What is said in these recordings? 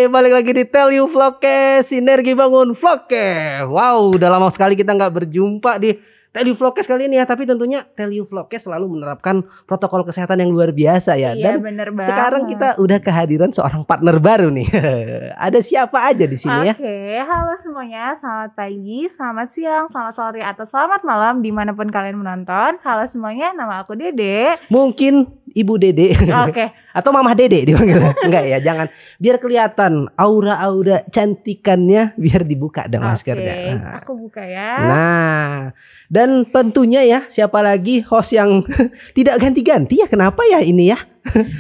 balik lagi di Tell You Vlogcast, sinergi bangun Vlogcast. Wow, udah lama sekali kita nggak berjumpa di Tell You Vlogcast kali ini ya. Tapi tentunya Tell You Vlogcast selalu menerapkan protokol kesehatan yang luar biasa ya. Iya, Dan bener banget. sekarang kita udah kehadiran seorang partner baru nih. Ada siapa aja di sini ya? Oke, halo semuanya, selamat pagi, selamat siang, selamat sore, atau selamat malam dimanapun kalian menonton. Halo semuanya, nama aku Dede. Mungkin Ibu Dede. Oke. Atau Mamah Dede dipanggil. Enggak ya, jangan. Biar kelihatan aura-aura cantikannya, biar dibuka dong maskernya. Oke, Nah. aku buka ya. Nah, dan tentunya ya, siapa lagi host yang tidak ganti-ganti ya? Kenapa ya ini ya?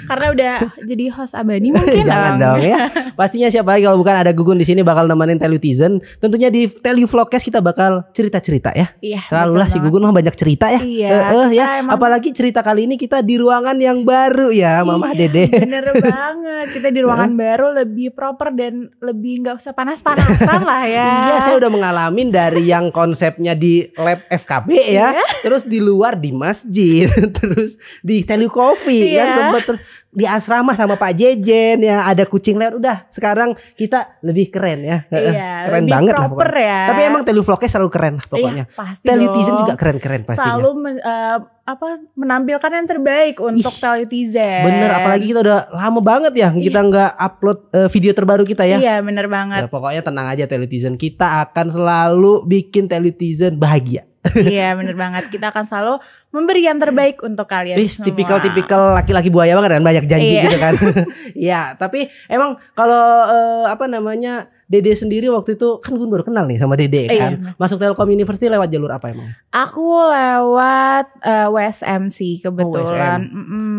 Karena udah jadi host abadi mungkin. Jangan dong ya. Pastinya siapa lagi kalau bukan ada Gugun di sini bakal nemenin Tell You Tizen. Tentunya di Tell You Vlogcast kita bakal cerita-cerita ya. Iya. Selalu lah si betul Gugun mah banyak cerita ya. Iya, Ya. emang- Apalagi cerita kali ini kita di ruangan yang baru ya, Mama Iya, Dede. bener banget. Kita di ruangan baru lebih proper dan lebih nggak usah panas-panasan lah ya. Iya, saya udah mengalami dari yang konsepnya di lab FKB ya, terus di luar di masjid, terus di Tell You Coffee Iya. kan sempet di asrama sama Pak Jejen ya, ada kucing lewat. Udah sekarang kita lebih keren ya. Iya, Keren lebih banget lah proper pokoknya. ya. Tapi emang Tell You Vlogcast selalu keren lah pokoknya. Iya, pasti Tell You dong. Tizen juga keren-keren pastinya. Selalu menampilkan yang terbaik untuk Tell You Tizen. Bener, apalagi kita udah lama banget ya kita nggak upload video terbaru kita ya. Iya, bener banget. Ya, pokoknya tenang aja Tell You Tizen, kita akan selalu bikin Tell You Tizen bahagia. Iya, bener banget. Kita akan selalu memberi yang terbaik untuk kalian semua. Tipikal laki-laki buaya banget kan, banyak janji Iya. gitu kan. Iya, tapi emang kalau Dede sendiri waktu itu kan gue baru kenal nih sama Dede kan. Iya. Masuk Telkom University lewat jalur apa emang? Aku lewat WSMC kebetulan.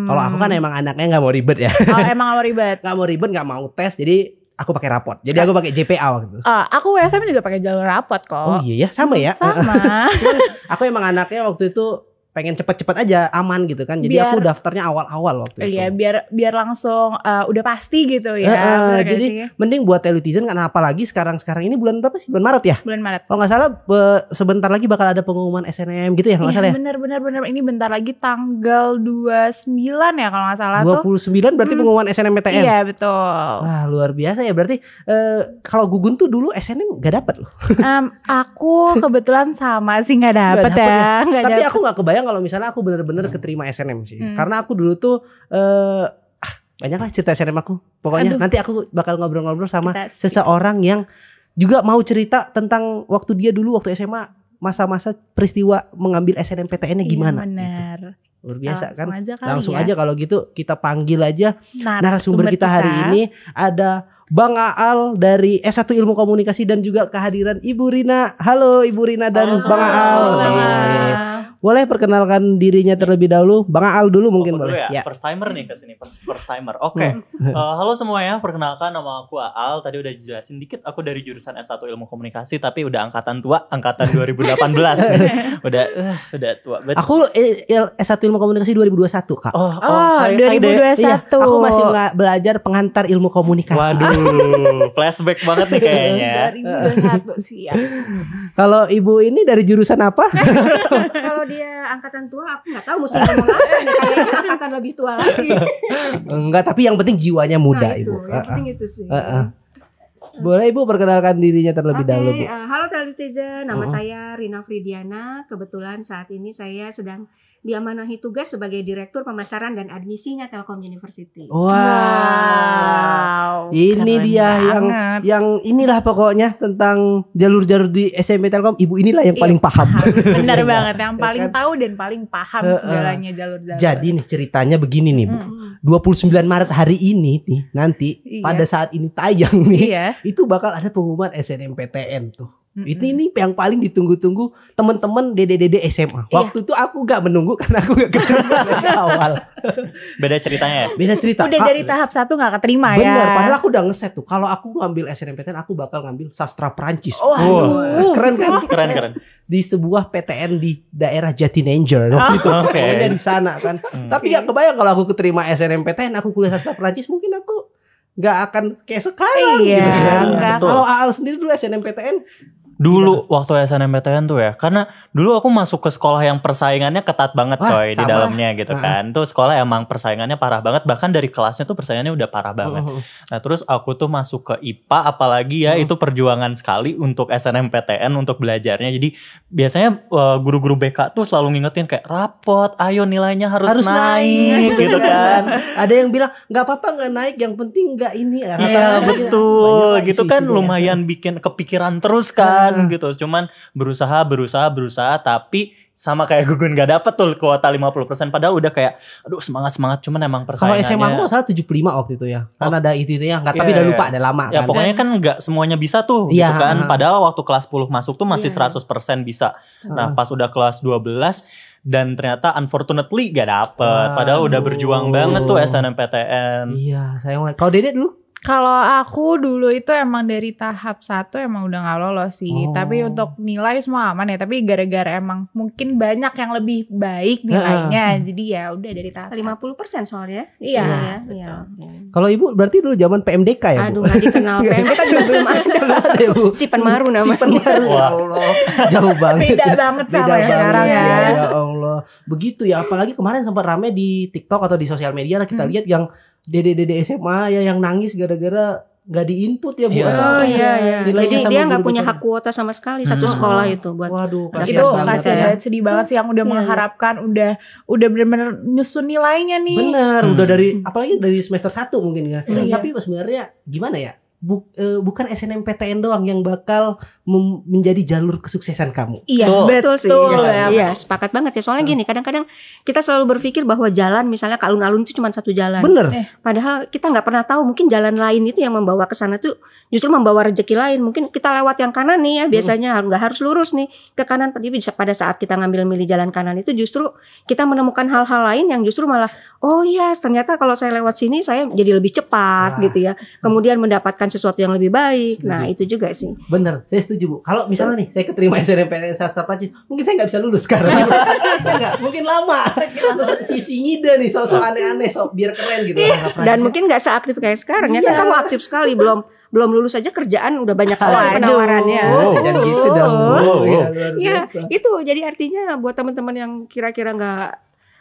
Kalau aku kan emang anaknya nggak mau ribet ya. Oh, emang gak mau ribet. Nggak mau ribet, nggak mau tes, jadi aku pakai rapot. Jadi aku pakai JPA waktu itu. Aku WSM juga pakai jalur rapot kok. Oh iya ya, sama ya. Sama. Cuman aku emang anaknya waktu itu pengen cepet-cepet aja aman gitu kan. Jadi Biar- aku daftarnya awal-awal waktu itu. Iya, biar langsung udah pasti gitu ya. Bener gak Jadi sih? mending buat Tell You Tizen kan, apalagi sekarang ini bulan berapa sih? Bulan Maret ya? Bulan Maret. Kalau nggak salah sebentar lagi bakal ada pengumuman SNM gitu ya, kalau nggak salah ya. Bener. Ini bentar lagi tanggal 29 ya kalau nggak salah tuh. 29 berarti pengumuman SNMPTN. Iya, betul. Wah, luar biasa ya. Berarti kalau Gugun tuh dulu SNM gak dapet loh. Aku kebetulan sama sih nggak dapet Nggak ya. Nggak Tapi dapet. aku nggak kebayang kalau misalnya aku bener-bener keterima SNM sih. Karena aku dulu tuh banyak lah cerita SNM aku. Pokoknya Aduh. nanti aku bakal ngobrol-ngobrol sama Kita speak. seseorang yang juga mau cerita tentang waktu dia dulu waktu SMA, masa-masa peristiwa mengambil SNMPTN-nya gimana. Iya, benar. Gitu. Luar biasa Langsung kan. aja kali Langsung ya. aja kalau gitu kita panggil aja narasumber kita hari ini. Ada Bang Aal dari S1 Ilmu Komunikasi dan juga kehadiran Ibu Rina. Halo Ibu Rina dan Halo, Bang Aal. Boleh perkenalkan dirinya terlebih dahulu. Bang Aal dulu mungkin Aku dulu boleh. ya? First timer nih kesini, first timer. Oke. Halo semuanya, perkenalkan nama aku Aal. Tadi udah jelasin dikit, aku dari jurusan S1 Ilmu Komunikasi, tapi udah angkatan tua, angkatan 2018 nih. Udah tua banget. Aku S1 Ilmu Komunikasi 2021 Kak. Oh, hai, Dek. 2021. Iya, aku masih belajar pengantar ilmu komunikasi. Waduh, flashback banget nih kayaknya. 2021 sih ya. Kalau Ibu ini dari jurusan apa? Kalau dia angkatan tua aku nggak tahu mesti ngomong apa nih, kayaknya angkatan lebih tua lagi. Enggak, tapi yang penting jiwanya muda Nah, itu, Ibu. yang penting itu sih. Boleh Ibu perkenalkan dirinya terlebih Oke, dahulu Bu. halo Tell You Tizen, nama saya Rina Fridiana. Kebetulan saat ini saya sedang diamanahi tugas sebagai Direktur Pemasaran dan Admisinya Telkom University. Wah. Ini keren dia banget. yang inilah pokoknya tentang jalur-jalur di SMP Telkom. Ibu inilah yang paling paham. Benar banget, yang paling kan? tahu dan paling paham segalanya jalur-jalur. Jadi nih ceritanya begini nih Bu. 29 Maret hari ini nih nanti Iya. pada saat ini tayang nih. Iya. Itu bakal ada pengumuman SNMPTN tuh. Ini yang paling ditunggu-tunggu teman-teman dede-dede SMA. Waktu itu aku gak menunggu karena aku gak keterima dari awal. Beda ceritanya ya. Beda cerita. Udah Kak. dari tahap 1 gak keterima ya. Bener, padahal aku udah ngeset tuh. Kalau aku ngambil SNMPTN, aku bakal ngambil sastra Perancis. Waduh. Keren kan? Keren. Di sebuah PTN di daerah Jatinangor waktu itu. Oke. Pokoknya di sana kan. Tapi gak kebayang kalau aku keterima SNMPTN, aku kuliah sastra Perancis, mungkin aku gak akan kayak sekarang Iya, gitu kan. enggak. Kalau Aal sendiri dulu SNMPTN Dulu waktu SNMPTN tuh ya, karena dulu aku masuk ke sekolah yang persaingannya ketat banget Wah, coy di sama. dalamnya gitu kan. Tuh sekolah emang persaingannya parah banget, bahkan dari kelasnya tuh persaingannya udah parah banget. Nah terus aku tuh masuk ke IPA, apalagi ya itu perjuangan sekali untuk SNMPTN untuk belajarnya. Jadi biasanya guru-guru BK tuh selalu ngingetin kayak rapot, ayo nilainya harus naik gitu kan. Ada yang bilang nggak apa-apa nggak naik, yang penting nggak ini. Iya betul, Banyak gitu kan isu-isunya. lumayan bikin kepikiran terus kan gitu. Cuman berusaha, tapi sama kayak Gugun gak dapet tuh kuota 50%, padahal udah kayak aduh semangat cuman emang Kalau persaingannya. SMA aku salah 75 waktu itu ya. Karena ada itu ya, nggak, tapi Iya, udah lupa, iya. ada lama Ya kan. pokoknya kan gak semuanya bisa tuh Iya, gitu kan. Padahal waktu kelas 10 masuk tuh masih 100% bisa. Nah pas udah kelas 12 dan ternyata unfortunately gak dapet. Padahal udah berjuang banget tuh SNMPTN. Iya, sayang banget. Kalau Dede dulu? Kalau aku dulu itu emang dari tahap 1 emang udah gak lolos Oh. sih. Tapi untuk nilai semua aman ya. Tapi gara-gara emang mungkin banyak yang lebih baik nilainya. Jadi ya udah dari tahap 50% soalnya. Iya, Iya. Kalau Ibu berarti dulu zaman PMDK ya, Bu? Aduh, nggak dikenal. PMDK juga belum ada. Ada, Bu. Si Penmaru namanya. Si Penmaru, ya Allah. Jauh banget. Beda banget sama yang sekarang ya. Ya Allah. Begitu ya, apalagi kemarin sempat rame di TikTok atau di sosial media lah kita lihat yang dede-dede SMA ya yang nangis gara-gara nggak diinput ya, Bu. Iya. Oh iya. Nilainya Jadi sama dia nggak guru punya BK. hak kuota sama sekali satu sekolah itu buat. Waduh, Itu Itu kasihan banget kasihan ya. banget, sedih banget sih yang udah Iya, mengharapkan udah bener-bener nyusun nilainya nih. Bener, udah dari apalagi dari semester 1 mungkin ya. Iya. Tapi sebenarnya gimana ya? Bukan SNMPTN doang yang bakal menjadi jalur kesuksesan kamu. Iya, Betul sih. betul Iya, ya. iya, sepakat banget ya. Soalnya gini, kadang-kadang kita selalu berpikir bahwa jalan misalnya ke alun-alun itu cuma satu jalan. Bener. Padahal kita nggak pernah tahu mungkin jalan lain itu yang membawa ke sana tuh justru membawa rezeki lain. Mungkin kita lewat yang kanan nih ya, biasanya nggak harus lurus nih ke kanan. Tapi bisa pada saat kita milih jalan kanan itu justru kita menemukan hal-hal lain yang justru malah oh iya ternyata kalau saya lewat sini saya jadi lebih cepat gitu ya. Kemudian mendapatkan sesuatu yang lebih baik. Nah itu juga sih. Bener, saya setuju, Bu. Kalau misalnya nih saya keterima SNMPTN Sastra Prancis, mungkin saya nggak bisa lulus sekarang. Enggak, mungkin lama. Terus sisi ngide nih, sok aneh-aneh, sok biar keren gitu. Dan mungkin nggak seaktif kayak sekarang ya. Iya. Kan kamu aktif sekali, belum lulus aja kerjaan udah banyak sekali Waduh. penawarannya. Jangan gitu dong. Wow. Iya, luar Ya biasa. itu jadi artinya buat teman-teman yang kira-kira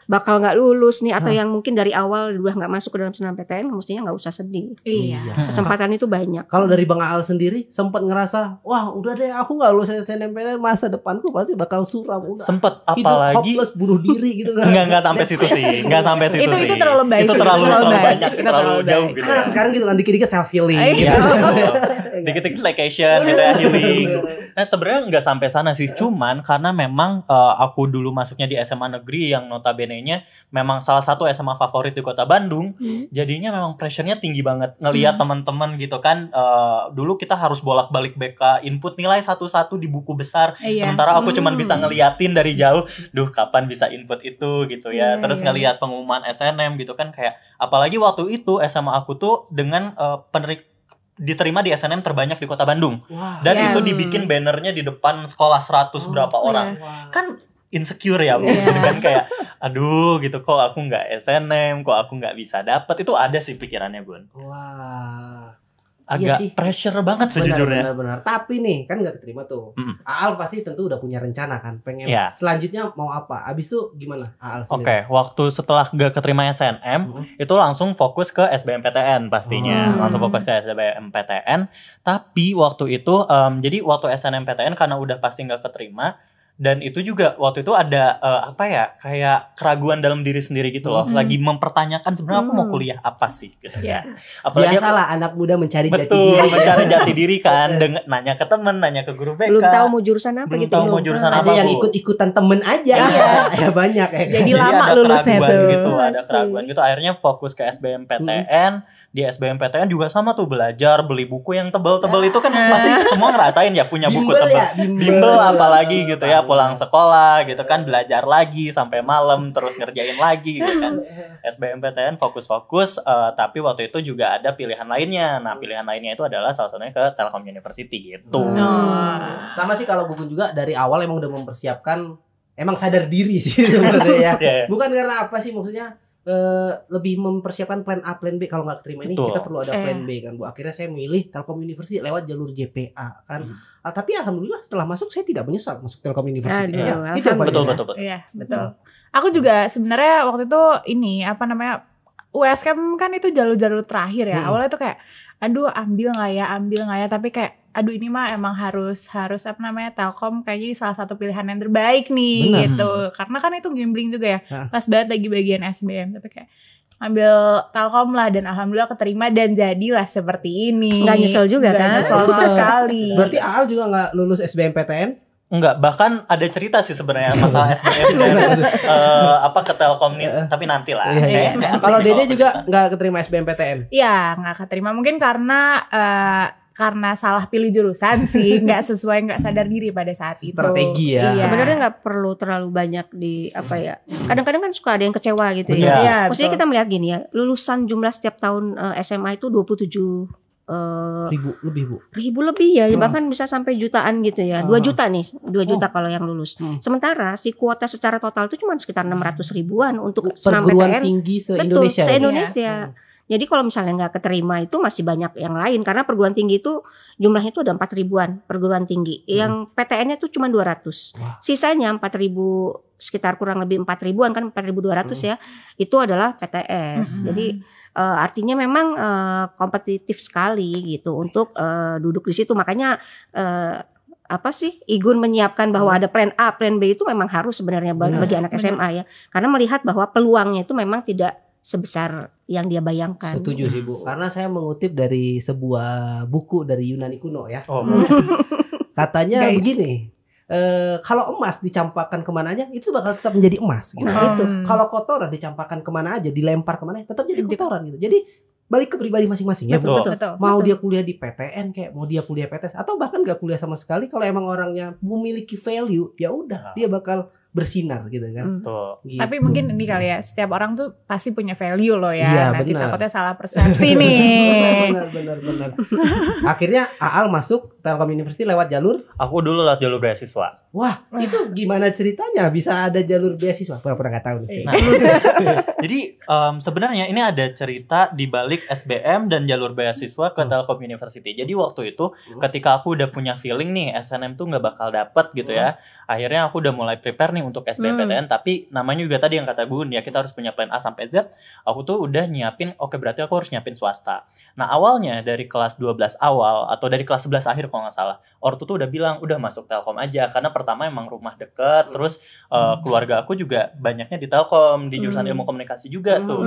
bakal nggak lulus nih atau yang mungkin dari awal udah nggak masuk ke dalam SNMPTN, mestinya nggak usah sedih. Iya. Kesempatan itu banyak. Kalau dari Bang Aal sendiri sempat ngerasa, wah udah deh aku nggak lulus SNMPTN, masa depanku pasti bakal suram. Udah. Sempet Hidup apalagi hopeless, bunuh diri gitu kan. Enggak sampai situ sih. Enggak sampai situ Itu sih. terlalu baik Itu sih, terlalu terlalu baik. banyak sih, Itu terlalu terlalu jauh baik. gitu. Karena sekarang gitu kan dikit-dikit self healing. Iya. Gitu. Dikit-dikit staycation gitu ya, healing. Nah sebenarnya nggak sampai sana sih, cuman karena memang aku dulu masuknya di SMA negeri yang notabene-nya memang salah satu SMA favorit di kota Bandung, jadinya memang pressure-nya tinggi banget ngelihat teman-teman gitu kan. Dulu kita harus bolak-balik BK input nilai satu-satu di buku besar, Iya. sementara aku cuman bisa ngeliatin dari jauh, duh kapan bisa input itu gitu ya. Iya, Terus iya. ngelihat pengumuman SNM gitu kan, kayak apalagi waktu itu SMA aku tuh dengan diterima di SNM terbanyak di kota Bandung. Wah. Dan Ya. itu dibikin bannernya di depan sekolah 100 berapa orang. Wah. Kan insecure ya, Bu. Gitu kan kayak aduh gitu, kok aku nggak SNM, kok aku nggak bisa dapet. Itu ada sih pikirannya, Bun. Wah. Agak Iya sih. pressure banget sejujurnya. Benar. Tapi nih kan nggak keterima tuh. Mm. Aal pasti tentu udah punya rencana kan, pengen Iya. selanjutnya mau apa. Abis itu gimana Aal sendiri? Oke, waktu setelah gak keterima SNM, itu langsung fokus ke SBMPTN pastinya. Oh. Langsung fokus ke SBMPTN. Tapi waktu itu, jadi waktu SNMPTN karena udah pasti gak keterima, dan itu juga waktu itu ada kayak keraguan dalam diri sendiri gitu loh. Lagi mempertanyakan sebenarnya aku mau kuliah apa sih gitu ya. Apalagi Biasalah anak muda mencari jati betul diri. mencari jati diri kan, dengan nanya ke temen, nanya ke guru BK. Belum tahu mau jurusan apa Belum gitu. tahu mau jurusan Ada apa, yang Bu. ikut-ikutan temen aja. Ya banyak ya. Jadi lama ada lulusnya keraguan tuh. gitu, ada Asik. keraguan gitu. Akhirnya fokus ke SBMPTN. Di SBMPTN juga sama tuh, belajar, beli buku yang tebel-tebel itu kan pasti semua ngerasain ya, punya buku Bimbel tebel. ya, bimbel. Bimbel apalagi gitu ya, pulang sekolah gitu kan, belajar lagi sampai malam, terus ngerjain lagi gitu kan. SBMPTN fokus-fokus, tapi waktu itu juga ada pilihan lainnya. Nah, pilihan lainnya itu adalah salah satunya ke Telkom University gitu. Sama sih kalau Gugun juga dari awal emang udah mempersiapkan, emang sadar diri sih sebenarnya ya. Iya. Bukan karena apa sih, maksudnya lebih mempersiapkan plan A, plan B. Kalau nggak terima ini Betul. kita perlu ada plan B kan Bu. Akhirnya saya milih Telkom University lewat jalur JPA kan. Tapi alhamdulillah setelah masuk saya tidak menyesal masuk Telkom University. Aduh, Itu yang paling Betul, enak. betul, betul. Iya, betul. Aku juga sebenarnya waktu itu ini apa namanya USKM kan itu jalur-jalur terakhir ya. Awalnya tuh kayak aduh ambil nggak ya, tapi kayak aduh ini mah emang harus apa namanya Telkom kayaknya jadi salah satu pilihan yang terbaik nih. Benar. Gitu. Karena kan itu gambling juga ya. Hah. Pas banget lagi bagian SBM tapi kayak ambil Telkom lah dan alhamdulillah keterima dan jadilah seperti ini. Nggak nyesel juga Nggak kan? nyesel sama sekali. Berarti Aal juga nggak lulus SBMPTN? Enggak, bahkan ada cerita sih sebenarnya masalah SBM dan apa ke Telkom nih, tapi nanti lah. Iya, iya. Kayak asik Kalau nih Dede aku juga cerita. nggak keterima SBMPTN. Iya, nggak keterima mungkin karena salah pilih jurusan sih, nggak sadar diri pada saat itu. Strategi ya. Iya. Sebenarnya nggak perlu terlalu banyak di apa ya. Kadang-kadang kan suka ada yang kecewa gitu Benar. ya. Iya, Maksudnya betul. kita melihat gini ya, lulusan jumlah setiap tahun SMA itu 27 Ribu lebih ya, bahkan bisa sampai jutaan gitu ya. 2 juta nih, 2 juta kalau yang lulus. Hmm. Sementara si kuota secara total itu cuma sekitar 600 ribuan untuk senam perguruan PTN. tinggi Betul, se-Indonesia. se-Indonesia. Jadi kalau misalnya nggak keterima itu masih banyak yang lain karena perguruan tinggi itu jumlahnya itu ada 4 ribuan perguruan tinggi. Yang PTN-nya itu cuma 200. Wah. Sisanya 4.000 sekitar kurang lebih 4 ribuan kan 4.200 ya. Itu adalah PTS. Jadi artinya memang kompetitif sekali gitu untuk duduk di situ. Makanya apa sih Igun menyiapkan bahwa ada plan A, plan B itu memang harus sebenarnya bagi anak SMA ya. Karena melihat bahwa peluangnya itu memang tidak sebesar yang dia bayangkan. Setuju sih Bu. Karena saya mengutip dari sebuah buku dari Yunani kuno ya. Oh, Katanya Baik. begini. Kalau emas dicampakkan kemana aja itu bakal tetap menjadi emas gitu. Nah, itu. Kalau kotoran dicampakkan kemana aja, dilempar kemana tetap jadi kotoran gitu. Jadi balik ke pribadi masing-masing ya. Bu. Betul. Betul. Mau dia kuliah di PTN kayak mau dia kuliah PTS atau bahkan gak kuliah sama sekali, kalau emang orangnya memiliki value ya udah dia bakal bersinar gitu kan. Tuh. Gitu. Tapi mungkin ini kali ya, setiap orang tuh pasti punya value loh ya. Iya, Nanti benar. takutnya salah persepsi nih. benar. Akhirnya Aal masuk Telkom University lewat jalur. Aku dulu lewat jalur beasiswa. Wah, itu gimana ceritanya bisa ada jalur beasiswa? Pernah nggak tahu nih. Nah, jadi sebenarnya ini ada cerita di balik SBM dan jalur beasiswa ke Telkom University. Jadi waktu itu ketika aku udah punya feeling nih SNM tuh nggak bakal dapet gitu ya. Akhirnya aku udah mulai prepare nih untuk SBMPTN. Tapi namanya juga tadi yang kata Bun ya, kita harus punya plan A sampai Z. Aku tuh udah nyiapin, oke berarti aku harus nyiapin swasta. Nah awalnya dari kelas 12 awal atau dari kelas 11 akhir kalau nggak salah, ortu tuh udah bilang udah masuk Telkom aja. Karena pertama emang rumah deket, terus keluarga aku juga banyaknya di Telkom, di jurusan ilmu komunikasi juga tuh.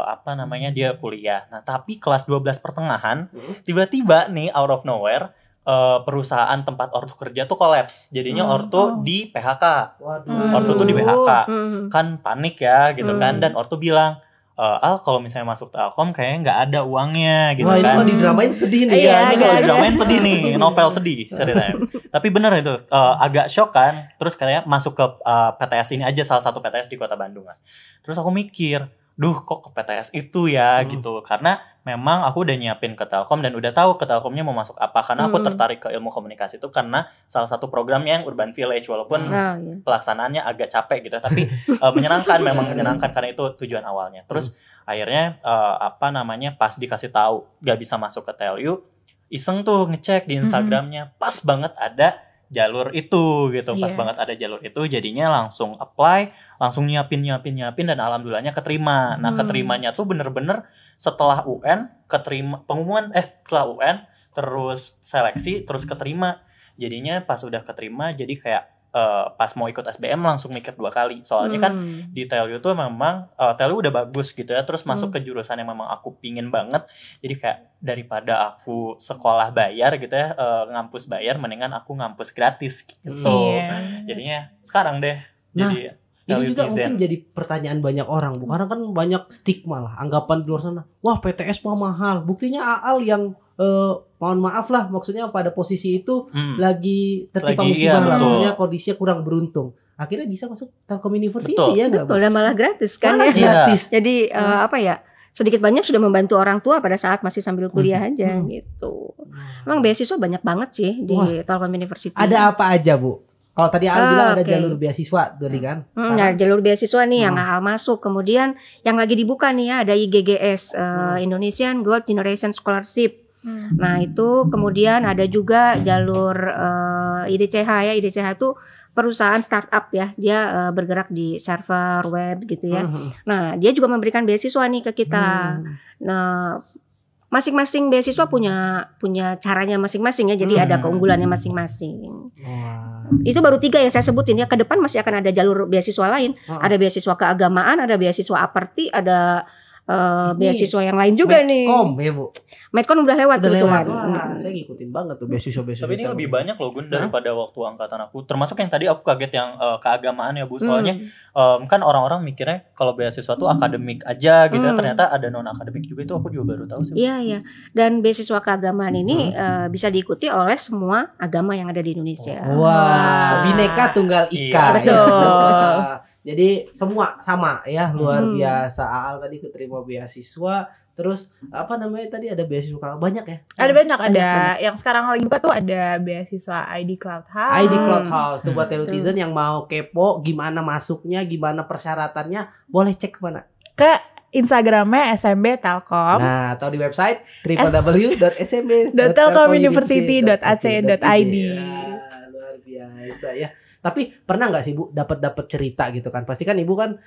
Apa namanya, dia kuliah. Nah tapi kelas 12 pertengahan tiba-tiba nih out of nowhere perusahaan tempat ortu kerja tuh kolaps. Jadinya ortu di PHK. Waduh. Ortu tuh di PHK. Kan panik ya gitu kan. Dan ortu bilang, Al kalau misalnya masuk Telkom kayaknya nggak ada uangnya gitu Wah, ini kan. kalau didramain sedih nih. Iya, Ini kalau agak-agak. dramain sedih nih, novel sedih ceritanya. Tapi bener itu, agak shock kan. Terus kayak masuk ke PTS ini aja, salah satu PTS di Kota Bandung. Terus aku mikir, duh kok ke PTS itu ya gitu. Karena memang aku udah nyiapin ke Telkom dan udah tahu ke Telkomnya mau masuk apa. Karena aku tertarik ke ilmu komunikasi itu karena salah satu programnya yang Urban Village. Walaupun Iya. pelaksanaannya agak capek gitu, tapi menyenangkan, memang menyenangkan karena itu tujuan awalnya. Terus akhirnya apa namanya, pas dikasih tahu gak bisa masuk ke TLU, iseng tuh ngecek di Instagramnya, pas banget ada jalur itu gitu, pas Iya. banget ada jalur itu, jadinya langsung apply, langsung nyiapin dan alhamdulillahnya keterima. Nah keterimanya tuh bener-bener setelah UN, keterima pengumuman setelah UN, terus seleksi, terus keterima. Jadinya pas udah keterima, jadi kayak pas mau ikut SBM langsung mikir 2 kali. Soalnya kan di TLU tuh memang TLU udah bagus gitu ya. Terus masuk ke jurusan yang memang aku pingin banget. Jadi kayak daripada aku sekolah bayar gitu ya, ngampus bayar, mendingan aku ngampus gratis gitu. Iya. Jadinya sekarang deh. Nah, Jadi Ini TLU juga Tizen. mungkin jadi pertanyaan banyak orang, Bu. Karena kan banyak stigma lah, anggapan di luar sana. Wah, PTS mah mahal. Buktinya Aal yang mohon maaf lah, maksudnya pada posisi itu lagi tertimpa Lagi, musibah iya, lah, betul. maksudnya kondisinya kurang beruntung. Akhirnya bisa masuk Telkom University Betul. ya nggak, Bu? Betul, dan malah gratis kan Malah ya. Iya. gratis. Jadi apa ya, sedikit banyak sudah membantu orang tua pada saat masih sambil kuliah aja gitu. Emang beasiswa banyak banget sih di Wah. Telkom University. Ada apa aja, Bu? Kalau tadi Al bilang ada Oke. jalur beasiswa tadi kan. Nah, jalur beasiswa nih yang hal masuk. Kemudian yang lagi dibuka nih ya ada IGGS, Indonesian Gold Generation Scholarship. Nah itu kemudian ada juga jalur IDCH ya. IDCH itu perusahaan startup ya. Dia bergerak di server web gitu ya. Nah dia juga memberikan beasiswa nih ke kita. Nah masing-masing beasiswa punya caranya masing-masing ya. Jadi ada keunggulannya masing-masing. Wah. Itu baru 3 yang saya sebutin ya. Ke depan masih akan ada jalur beasiswa lain. Ada beasiswa keagamaan, ada beasiswa aperti, ada beasiswa yang lain juga nih. Medcom ya Bu. Medcom udah lewat Udah kebetulan. lewat. Wah, saya ngikutin banget tuh beasiswa-beasiswa. Tapi ini lebih banyak loh Gun daripada waktu angkatan aku. Termasuk yang tadi aku kaget yang keagamaan ya Bu. Soalnya kan orang-orang mikirnya kalau beasiswa tuh akademik aja gitu ya. Ternyata ada non akademik juga, itu aku juga baru tahu sih. Iya, iya. Dan beasiswa keagamaan ini bisa diikuti oleh semua agama yang ada di Indonesia. Wah, Bhinneka Tunggal Ika. Iya, betul. Ya. Jadi semua sama ya, luar biasa. Aal tadi keterima beasiswa, terus apa namanya tadi ada beasiswa banyak ya? Ada banyak, ada yang sekarang lagi buka tuh ada beasiswa ID Cloud House. ID Cloud House tuh buat netizen yang mau kepo gimana masuknya, gimana persyaratannya, boleh cek kemana? Ke Instagramnya SMB Telkom. Nah, atau di website www.smb.telkomuniversity.ac.id. Ya, luar biasa ya. Tapi pernah nggak sih Bu dapat cerita gitu kan? Pasti kan Ibu kan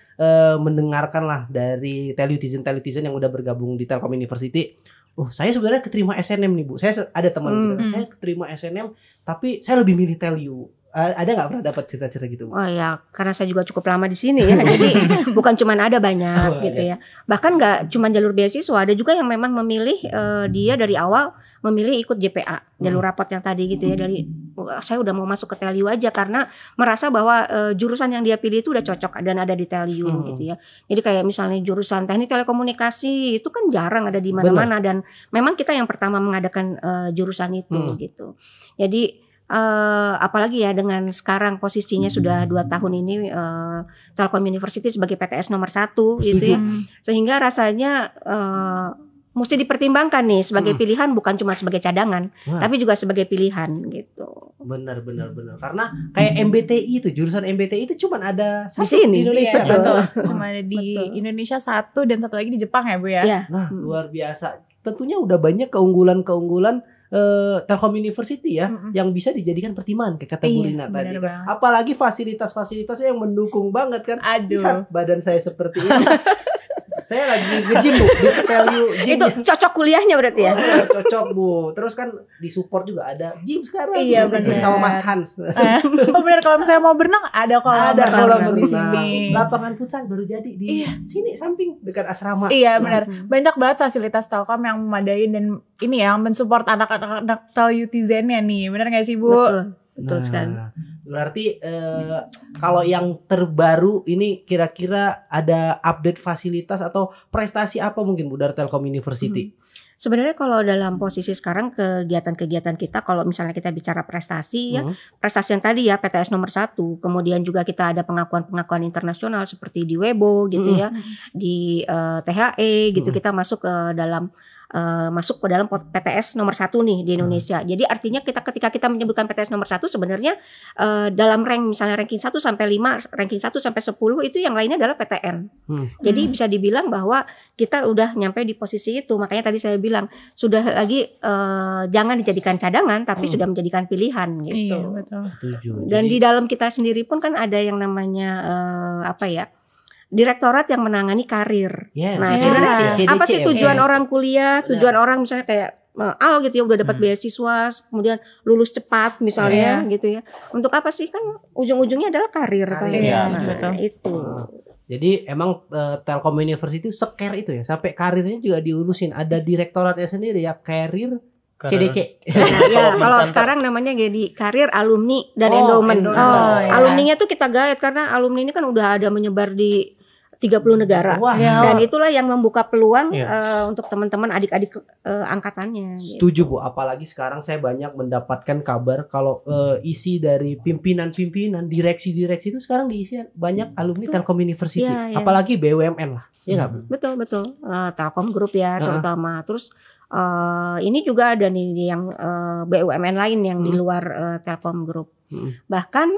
mendengarkan lah dari telutizen yang udah bergabung di Telkom University. Saya sebenarnya keterima SNM nih Bu. Saya ada teman gitu. Saya keterima SNM tapi saya lebih milih Telu. Ada nggak pernah dapat cerita-cerita gitu Bu? Oh ya, karena saya juga cukup lama di sini ya, jadi bukan cuma ada banyak gitu ya. Bahkan nggak cuma jalur beasiswa, ada juga yang memang memilih dia dari awal memilih ikut JPA, jalur rapot yang tadi gitu ya. Dari saya udah mau masuk ke Telu aja karena merasa bahwa jurusan yang dia pilih itu udah cocok dan ada di Telu gitu ya. Jadi kayak misalnya jurusan teknik telekomunikasi itu kan jarang ada di mana-mana dan memang kita yang pertama mengadakan jurusan itu gitu. Jadi apalagi ya dengan sekarang posisinya sudah 2 tahun ini Telkom University sebagai PTS nomor 1 gitu ya, sehingga rasanya mesti dipertimbangkan nih sebagai pilihan, bukan cuma sebagai cadangan tapi juga sebagai pilihan gitu. Benar karena kayak MBTI itu, jurusan MBTI itu cuma ada satu Di sini. di Indonesia. Iya, betul. kan? Cuma ada di Indonesia satu dan satu lagi di Jepang ya Bu ya. Iya. Nah, luar biasa. Tentunya udah banyak keunggulan Telkom University ya yang bisa dijadikan pertimbangan kayak kata Bu Iya, Rina tadi benar kan. banget. Apalagi fasilitas-fasilitasnya yang mendukung banget kan. Aduh. Lihat badan saya seperti ini. Saya lagi nge-gym Bu di Telu gym. Itu cocok kuliahnya berarti ya. Cocok Bu. Terus kan di support juga ada gym sekarang. Iya, Nge-gym benar. sama Mas Hans. Oh benar, kalau misalnya mau berenang ada kolam Ada kolam renang di berenang. sini. Lapangan futsal baru jadi di sini samping dekat asrama. Iya benar, banyak banget fasilitas Telkom yang memadai dan ini ya, yang mensupport anak-anak telutizennya nih, benar nggak sih Bu? Betul sekali. Berarti kalau yang terbaru ini kira-kira ada update fasilitas atau prestasi apa mungkin Bu dari Telkom University? Sebenarnya kalau dalam posisi sekarang kegiatan-kegiatan kita, kalau misalnya kita bicara prestasi ya, prestasi yang tadi ya PTS nomor 1, kemudian juga kita ada pengakuan-pengakuan internasional seperti di Weibo gitu ya, di THE gitu, kita masuk ke dalam PTS nomor 1 nih di Indonesia. Jadi artinya ketika kita menyebutkan PTS nomor 1 sebenarnya dalam rank misalnya ranking 1 sampai 5, ranking 1 sampai 10 itu yang lainnya adalah PTN. Jadi bisa dibilang bahwa kita udah nyampe di posisi itu. Makanya tadi saya bilang sudah lagi jangan dijadikan cadangan tapi sudah menjadikan pilihan gitu. Iya betul. Setuju. Dan di dalam kita sendiri pun kan ada yang namanya direktorat yang menangani karir. Yes. Nah, CDC, sebenarnya CDC apa sih ya, tujuan Bu? orang kuliah? Tujuan orang misalnya kayak Al gitu ya udah dapat beasiswa, kemudian lulus cepat misalnya gitu ya. Untuk apa sih, kan ujung-ujungnya adalah karir kan. Iya, Nah, betul. itu. Jadi emang Telkom University secare itu ya, sampai karirnya juga diurusin. Ada direktoratnya sendiri ya, karir CDC. Nah, ya, Development kalau Center. sekarang namanya jadi karir alumni dan Oh, endowment. endowment. Oh, iya. Alumninya tuh kita gaet karena alumni ini kan udah ada menyebar di 30 negara. Wah, Dan itulah yang membuka peluang Yes. untuk teman-teman adik-adik angkatannya. Gitu. setuju Bu, apalagi sekarang saya banyak mendapatkan kabar kalau isi dari pimpinan-pimpinan, direksi-direksi itu sekarang diisi banyak alumni Telkom University. Iya, iya. Apalagi BUMN lah. Iya enggak Bu? Betul. Telkom Group ya terutama. Terus Ini juga ada nih yang BUMN lain yang di luar Telkom Group. Bahkan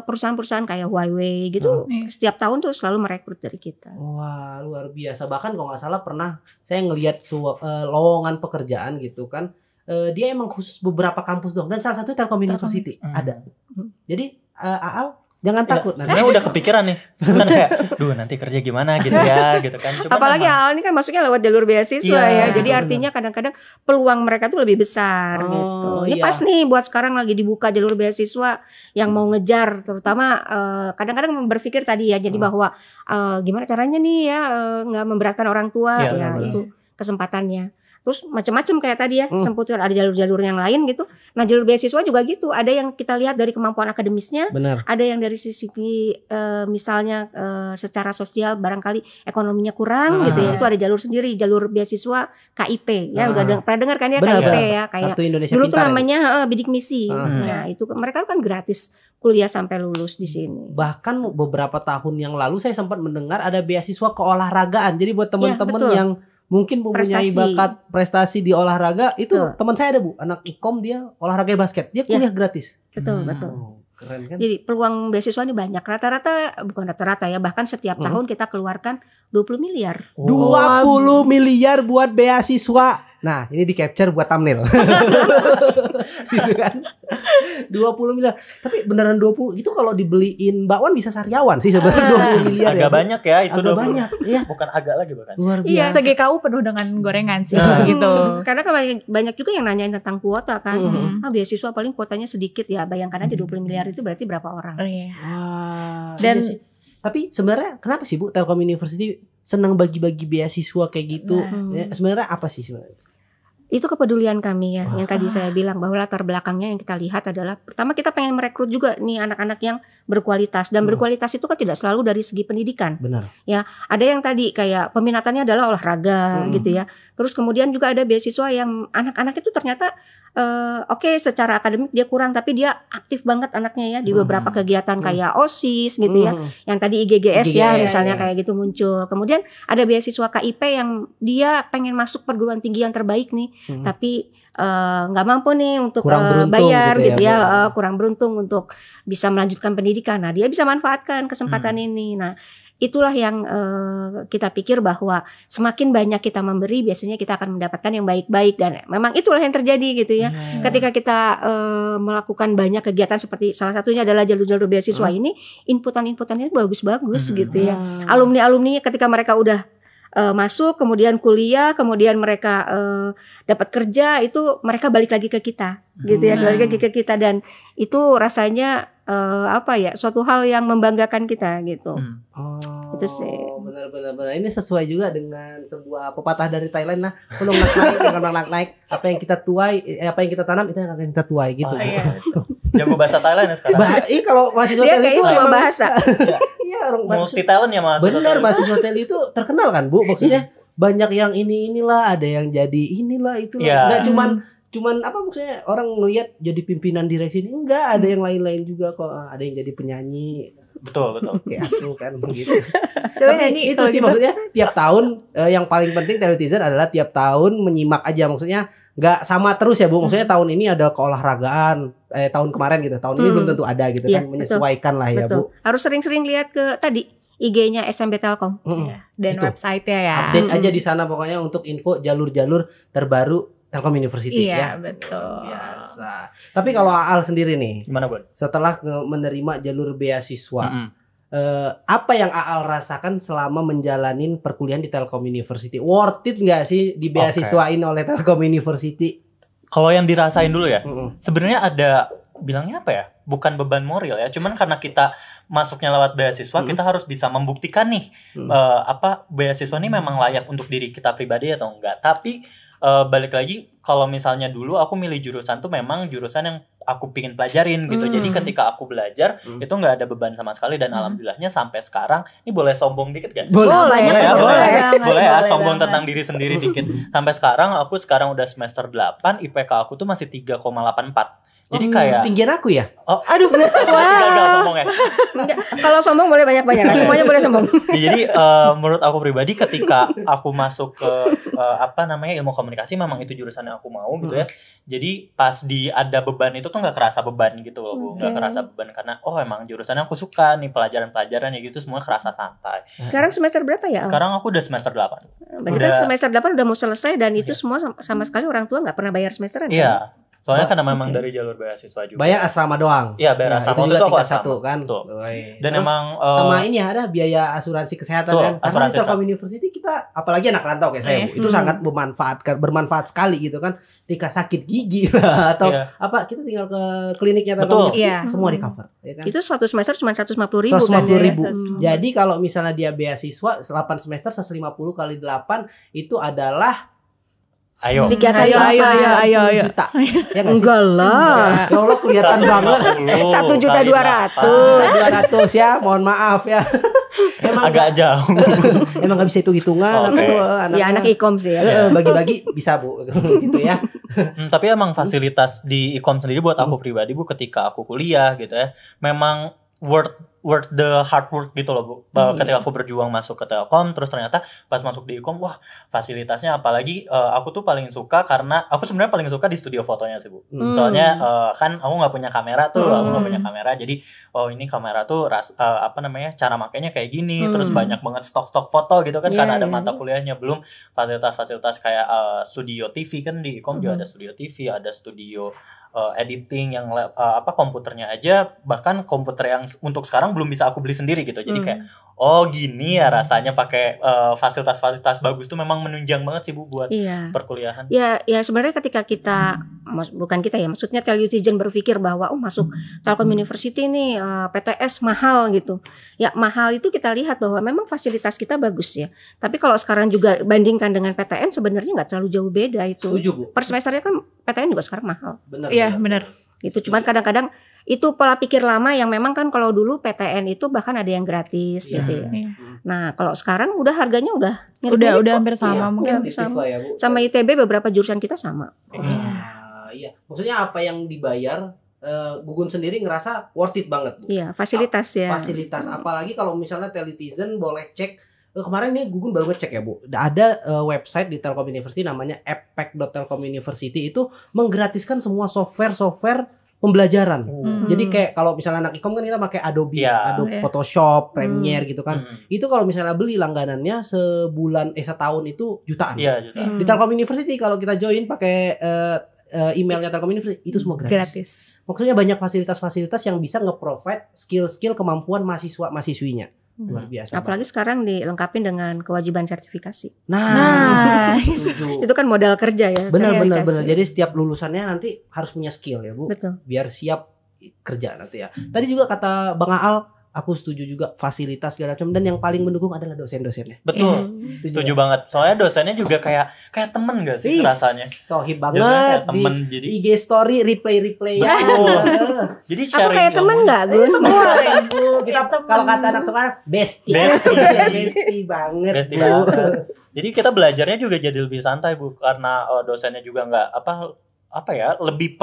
perusahaan-perusahaan kayak Huawei gitu setiap tahun tuh selalu merekrut dari kita. Wah, luar biasa. Bahkan kalau nggak salah pernah saya ngelihat lowongan pekerjaan gitu kan. Dia emang khusus beberapa kampus dong. Dan salah satu Telkom University ada. Jadi Aal jangan takut. Sebenarnya udah kepikiran nih. Kan kayak, nanti kerja gimana gitu ya, gitu kan. Cuman apalagi Aal ini kan masuknya lewat jalur beasiswa ya. Jadi bener. artinya kadang-kadang peluang mereka tuh lebih besar gitu. Ini pas nih buat sekarang lagi dibuka jalur beasiswa yang mau ngejar, terutama kadang-kadang berpikir tadi ya. Jadi bahwa gimana caranya nih ya nggak memberatkan orang tua ya itu kesempatannya. Terus macam-macam kayak tadi ya, sempat ada jalur-jalur yang lain gitu. Nah, jalur beasiswa juga gitu. Ada yang kita lihat dari kemampuan akademisnya, ada yang dari sisi misalnya secara sosial barangkali ekonominya kurang gitu ya. Itu ada jalur sendiri, jalur beasiswa KIP ya. Udah pernah dengar kan ya KIP ya, kayak dulu tuh namanya bidik misi. Nah, itu mereka kan gratis kuliah sampai lulus di sini. Bahkan beberapa tahun yang lalu saya sempat mendengar ada beasiswa keolahragaan. Jadi buat teman-teman yang mungkin mempunyai bakat prestasi di olahraga itu teman saya ada Bu, anak Ikom dia olahraga basket, dia kuliah gratis. Betul. Keren kan? Jadi peluang beasiswa ini banyak. Bukan rata-rata ya, bahkan setiap tahun kita keluarkan 20 miliar. 20 miliar buat beasiswa. Nah, ini di capture buat thumbnail. Gitu kan. 20 miliar. Tapi beneran 20 itu kalau dibeliin bakwan bisa sariawan sih sebenarnya 20 miliar. Agak banyak ya itu. Agak banyak. Iya. Bukan agak lagi bahkan. Luar biasa. Iya, se-GKU penuh dengan gorengan sih gitu. Karena kan banyak juga yang nanyain tentang kuota kan. Beasiswa paling kuotanya sedikit ya. Bayangkan aja 20 miliar itu berarti berapa orang. Dan tapi sebenarnya kenapa sih Bu Telkom University senang bagi-bagi beasiswa kayak gitu? Ya, sebenarnya apa sih sebenarnya? Itu kepedulian kami ya, yang tadi saya bilang bahwa latar belakangnya yang kita lihat adalah pertama kita pengen merekrut juga nih anak-anak yang berkualitas, dan berkualitas itu kan tidak selalu dari segi pendidikan. Benar. Ya, ada yang tadi kayak peminatannya adalah olahraga gitu ya. Terus kemudian juga ada beasiswa yang anak-anak itu ternyata oke, secara akademik dia kurang tapi dia aktif banget anaknya ya di beberapa kegiatan kayak OSIS gitu ya. Yang tadi IGGS ya misalnya kayak gitu muncul. Kemudian ada beasiswa KIP yang dia pengen masuk perguruan tinggi yang terbaik nih, tapi nggak mampu nih untuk bayar gitu ya, kurang beruntung untuk bisa melanjutkan pendidikan. Nah, dia bisa manfaatkan kesempatan ini. Nah, itulah yang kita pikir bahwa semakin banyak kita memberi, biasanya kita akan mendapatkan yang baik-baik, dan memang itulah yang terjadi gitu ya. Ketika kita melakukan banyak kegiatan seperti salah satunya adalah jalur-jalur beasiswa ini, inputan-inputannya bagus-bagus gitu ya. Alumni-alumni ketika mereka udah masuk, kemudian kuliah, kemudian mereka dapat kerja, itu mereka balik lagi ke kita gitu ya, balik lagi ke kita, dan itu rasanya suatu hal yang membanggakan kita gitu. Itu sih. Benar. Ini sesuai juga dengan sebuah pepatah dari Thailand. Nah, belum naik, apa yang kita tuai, apa yang kita tanam itu yang akan kita tuai gitu. Jago bahasa Thailand ya sekarang. Kalau mahasiswa Teli itu semua bahasa. Iya, multi talent ya mahasiswa. Benar, mahasiswa Teli itu terkenal kan, Bu? Maksudnya banyak yang inilah, ada yang jadi inilah itulah. Enggak cuman apa maksudnya orang ngelihat jadi pimpinan direksi ini, enggak, ada yang lain-lain juga kok. Ada yang jadi penyanyi. Betul. Kayak aku kan begitu. Tapi itu sih maksudnya tiap tahun yang paling penting Telitizer adalah tiap tahun menyimak aja, maksudnya nggak sama terus ya Bu. Maksudnya tahun ini ada keolahragaan, tahun kemarin gitu, tahun ini belum tentu ada gitu kan, menyesuaikan lah ya Bu. Harus sering-sering lihat ke tadi IG-nya SMB Telkom dan website-nya ya. Update aja di sana pokoknya untuk info jalur-jalur terbaru Telkom University ya. Iya, betul. Biasa. Tapi kalau Aal sendiri nih, gimana Bun? Setelah menerima jalur beasiswa, apa yang Aal rasakan selama menjalanin perkuliahan di Telkom University? Worth it nggak sih dibeasiswain oleh Telkom University? Kalau yang dirasain dulu ya, sebenarnya ada bilangnya apa ya? Bukan beban moral ya, cuman karena kita masuknya lewat beasiswa, kita harus bisa membuktikan nih beasiswa ini memang layak untuk diri kita pribadi atau enggak. Tapi balik lagi, kalau misalnya dulu aku milih jurusan tuh memang jurusan yang aku pingin pelajarin gitu. Jadi ketika aku belajar itu nggak ada beban sama sekali, dan alhamdulillahnya sampai sekarang, ini boleh sombong dikit kan? Boleh ya, sombong tentang diri sendiri dikit. Sampai sekarang aku udah semester 8, IPK aku tuh masih 3,84. Jadi kayak tinggian aku ya? Aduh, enggak sombong ya. Kalau sombong boleh banyak-banyak, semuanya boleh sombong. Jadi menurut aku pribadi, ketika aku masuk ke ilmu komunikasi memang itu jurusan yang aku mau gitu ya. Jadi pas ada beban itu tuh nggak kerasa beban gitu loh Bu. Nggak kerasa beban karena emang jurusannya aku suka nih, pelajaran-pelajaran ya gitu semua kerasa santai. Sekarang semester berapa ya? Sekarang aku udah semester 8. Berarti kan semester 8 udah mau selesai dan itu semua sama sekali orang tua nggak pernah bayar semesteran kan? Iya. Soalnya karena memang dari jalur beasiswa juga. Bayar asrama doang. Iya, bayar asrama. Itu aku tingkat asrama. 1 kan. Dan terus, emang sama ini ya, ada biaya asuransi kesehatan kan. Karena di Telkom University kita, apalagi anak rantau kayak saya, Bu, itu sangat bermanfaat sekali gitu kan. Ketika sakit gigi atau kita tinggal ke kliniknya Telkom University, semua di cover. Ya kan? Itu satu semester cuma 150.000 kan. Jadi kalau misalnya dia beasiswa 8 semester 150 kali 8 itu adalah 3 kali juta. Ya enggak lah. Ya Allah kelihatan banget. 1.200.000 ya. Mohon maaf ya. Emang agak jauh. Emang gak bisa hitung-hitungan aku ya anak ikom sih ya. Bagi-bagi bisa Bu gitu ya. Tapi emang fasilitas di ikom sendiri buat aku pribadi Bu, ketika aku kuliah gitu ya, memang worth the hard work gitu loh Bu. Ketika aku berjuang masuk ke Telkom, terus ternyata pas masuk di Ikom, wah fasilitasnya apalagi aku tuh paling suka karena aku sebenarnya paling suka di studio fotonya sih Bu. Soalnya kan aku nggak punya kamera tuh, jadi ini kamera tuh cara makainya kayak gini, terus banyak banget stok foto gitu kan, karena ada mata kuliahnya, belum fasilitas kayak studio TV kan di Ikom juga ada studio TV, ada studio editing yang komputernya aja, bahkan komputer yang untuk sekarang belum bisa aku beli sendiri gitu. Jadi kayak gini ya rasanya pakai fasilitas bagus tuh memang menunjang banget sih Bu buat perkuliahan. Ya sebenarnya ketika kita maksudnya Telutigen berpikir bahwa masuk Telkom University nih PTS mahal gitu. Ya mahal itu kita lihat bahwa memang fasilitas kita bagus ya. Tapi kalau sekarang juga bandingkan dengan PTN sebenarnya nggak terlalu jauh beda itu. Setuju Bu. Per semesternya kan PTN juga sekarang mahal. Iya benar. Itu cuman kadang-kadang itu pola pikir lama yang memang kan kalau dulu PTN itu bahkan ada yang gratis gitu ya. Nah kalau sekarang udah harganya udah hampir sama mungkin sama. Sama ITB beberapa jurusan kita sama. Iya. Maksudnya apa yang dibayar Gugun sendiri ngerasa worth it banget Bu. Iya fasilitas ya. Fasilitas apalagi kalau misalnya Telitizen boleh cek. Kemarin nih Gugun baru ngecek ya Bu. Ada website di Telkom University namanya epec.telkomuniversity, itu menggratiskan semua software pembelajaran. Jadi kayak kalau misalnya anak ikom kan kita pakai Adobe Photoshop, Premiere gitu kan. Itu kalau misalnya beli langganannya setahun itu jutaan. Di Telkom University kalau kita join pakai emailnya Telkom University itu semua gratis. Maksudnya banyak fasilitas-fasilitas yang bisa nge-provide skill-skill kemampuan mahasiswa-mahasiswinya. Luar biasa. Apalagi sekarang dilengkapi dengan kewajiban sertifikasi. Nah. Itu kan modal kerja ya. Benar. Jadi setiap lulusannya nanti harus punya skill ya Bu. Betul. Biar siap kerja nanti ya. Tadi juga kata Bang Aal, aku setuju juga fasilitas segala macam, dan yang paling mendukung adalah dosen-dosennya. Betul. Setuju banget. Soalnya dosennya juga kayak temen gak sih rasanya? Sohib banget. Temen, di jadi IG story replay. Jadi aku sharing. kayak temen nggak Gun? Kita kalau kata anak sekarang bestie banget. Bestie banget. Jadi kita belajarnya juga jadi lebih santai Bu, karena dosennya juga nggak lebih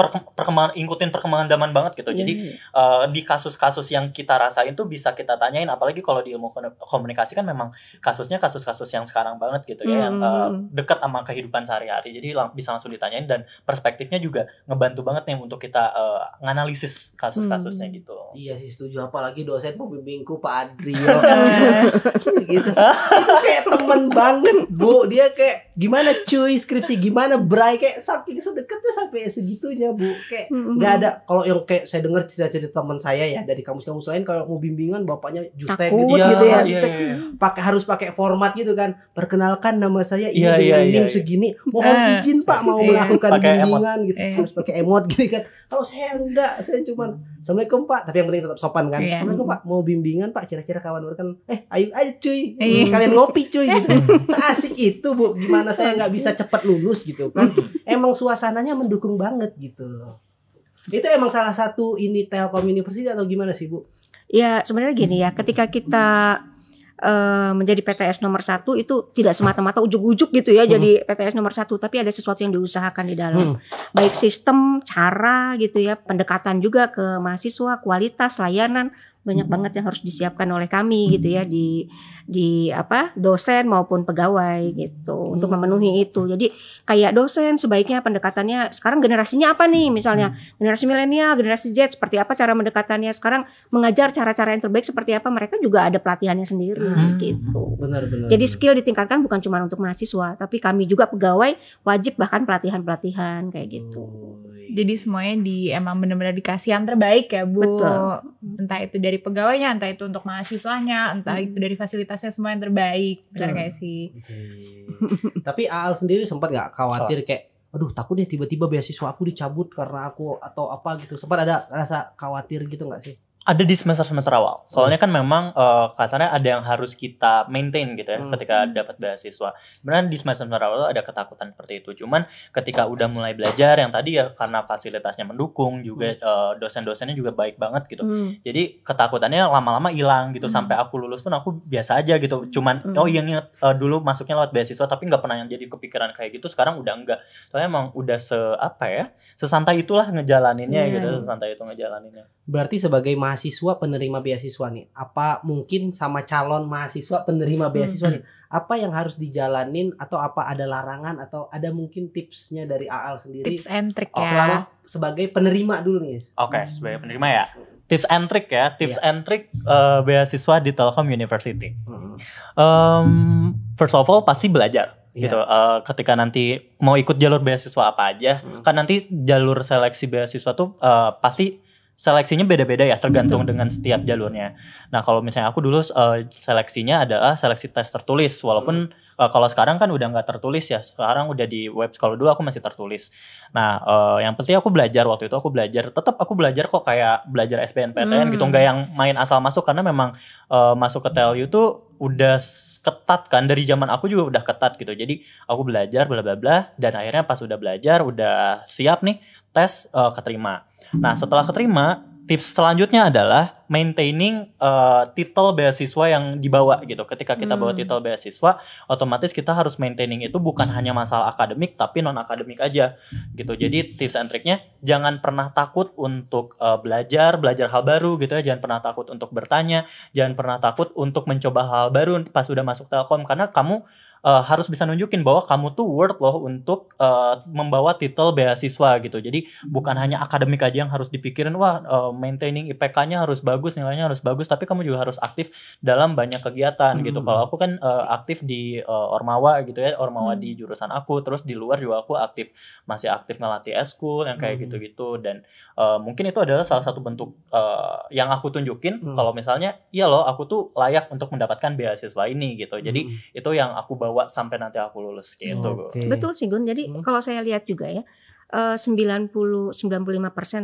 ikutin perkembangan zaman banget gitu. Jadi di kasus-kasus yang kita rasain tuh bisa kita tanyain, apalagi kalau di ilmu komunikasi kan memang kasus yang sekarang banget gitu ya, yang dekat sama kehidupan sehari-hari. Jadi bisa langsung ditanyain, dan perspektifnya juga ngebantu banget nih untuk kita nganalisis kasus-kasusnya gitu. Iya sih, setuju. Apalagi dosen pembimbingku Pak Adrio gitu. Itu kayak temen banget Bu. Dia kayak gimana cuy skripsi, gimana Bray, kayak saking sedekatnya sampai segitunya Bu. Kayak nggak ada, kalau yang kayak saya dengar cerita-cerita teman saya ya dari kampus-kampus lain, kalau mau bimbingan bapaknya jutek gitu ya. Harus pakai format gitu kan. Perkenalkan nama saya ini dengan NIM segini. Mohon izin Pak mau melakukan bimbingan gitu. Harus pakai emot gitu kan. Kalau saya enggak, saya cuman Assalamualaikum Pak, tapi yang penting tetap sopan kan. Assalamualaikum Pak, mau bimbingan Pak, kira-kira kawan kan ayo cuy, sekalian ngopi cuy gitu. Seasik itu Bu, gimana saya nggak bisa cepat lulus gitu kan. Emang suasananya mendukung banget gitu loh. Itu emang salah satu ini Telkom University atau gimana sih Bu? Ya sebenarnya gini ya, ketika kita menjadi PTS nomor 1 itu tidak semata-mata ujuk-ujuk gitu ya jadi PTS nomor 1, tapi ada sesuatu yang diusahakan di dalam, baik sistem, cara gitu ya, pendekatan juga ke mahasiswa, kualitas layanan, banyak banget yang harus disiapkan oleh kami gitu ya di dosen maupun pegawai gitu untuk memenuhi itu. Jadi kayak dosen sebaiknya pendekatannya sekarang generasinya apa nih, misalnya generasi milenial, generasi Z, seperti apa cara mendekatannya sekarang, mengajar cara-cara yang terbaik seperti apa, mereka juga ada pelatihannya sendiri gitu. Benar. Jadi skill ditingkatkan bukan cuma untuk mahasiswa, tapi kami juga pegawai wajib bahkan pelatihan kayak gitu. Jadi semuanya emang benar-benar dikasih yang terbaik ya Bu. Betul. Entah itu dari pegawainya, entah itu untuk mahasiswanya, entah itu dari fasilitasnya, semua yang terbaik. Benar kayak sih. Tapi Aal sendiri sempat nggak khawatir kayak, aduh takut deh tiba-tiba beasiswa aku dicabut karena aku atau apa gitu. Sempat ada rasa khawatir gitu nggak sih? Ada di semester awal. Soalnya kan memang kasarnya ada yang harus kita maintain gitu ya ketika dapat beasiswa. Sebenarnya di semester awal ada ketakutan seperti itu. Cuman ketika udah mulai belajar yang tadi ya karena fasilitasnya mendukung juga dosen-dosennya juga baik banget gitu. Jadi ketakutannya lama-lama hilang gitu sampai aku lulus pun aku biasa aja gitu. Cuman ingat dulu masuknya lewat beasiswa tapi nggak pernah yang jadi kepikiran kayak gitu. Sekarang udah enggak. Soalnya emang udah sesantai itulah ngejalaninnya gitu, sesantai itu ngejalaninnya. Berarti sebagai mahasiswa penerima beasiswa nih, apa mungkin sama calon mahasiswa penerima beasiswa nih, apa yang harus dijalanin atau apa ada larangan atau ada mungkin tipsnya dari Aal sendiri? Tips and trick Selama ya. sebagai penerima dulu nih. Oke, sebagai penerima ya. Tips and trick ya, and trick beasiswa di Telkom University. First of all pasti belajar. Gitu. Ketika nanti mau ikut jalur beasiswa apa aja, kan nanti jalur seleksi beasiswa tuh pasti seleksinya beda-beda ya tergantung dengan setiap jalurnya. Nah kalau misalnya aku dulu seleksinya adalah seleksi tes tertulis, walaupun kalau sekarang kan udah nggak tertulis ya, sekarang udah di web sekolah dulu aku masih tertulis. Nah yang penting aku belajar, waktu itu aku belajar, tetap aku belajar kok kayak belajar SBMPTN gitu, nggak yang main asal masuk, karena memang masuk ke TELU tuh udah ketat kan, dari zaman aku juga udah ketat gitu. Jadi aku belajar bla bla bla dan akhirnya pas udah belajar udah siap nih tes keterima. Nah setelah keterima, tips selanjutnya adalah maintaining titel beasiswa yang dibawa gitu. Ketika kita bawa titel beasiswa, otomatis kita harus maintaining itu bukan hanya masalah akademik tapi non akademik aja gitu. Jadi tips and triknya jangan pernah takut untuk belajar hal baru gitu ya. Jangan pernah takut untuk bertanya, jangan pernah takut untuk mencoba hal baru pas udah masuk Telkom, karena kamu harus bisa nunjukin bahwa kamu tuh worth loh untuk membawa titel beasiswa gitu. Jadi bukan hanya akademik aja yang harus dipikirin, maintaining IPK-nya harus bagus, nilainya harus bagus, tapi kamu juga harus aktif dalam banyak kegiatan gitu. Kalau aku kan aktif di Ormawa gitu ya, Ormawa di jurusan aku, terus di luar juga aku masih aktif ngelatih eskul yang kayak gitu-gitu. Dan mungkin itu adalah salah satu bentuk yang aku tunjukin kalau misalnya iya loh aku tuh layak untuk mendapatkan beasiswa ini gitu. Jadi itu yang aku bawa sampai nanti aku lulus gitu. Betul sih Gun. Jadi kalau saya lihat juga ya, 90-95%,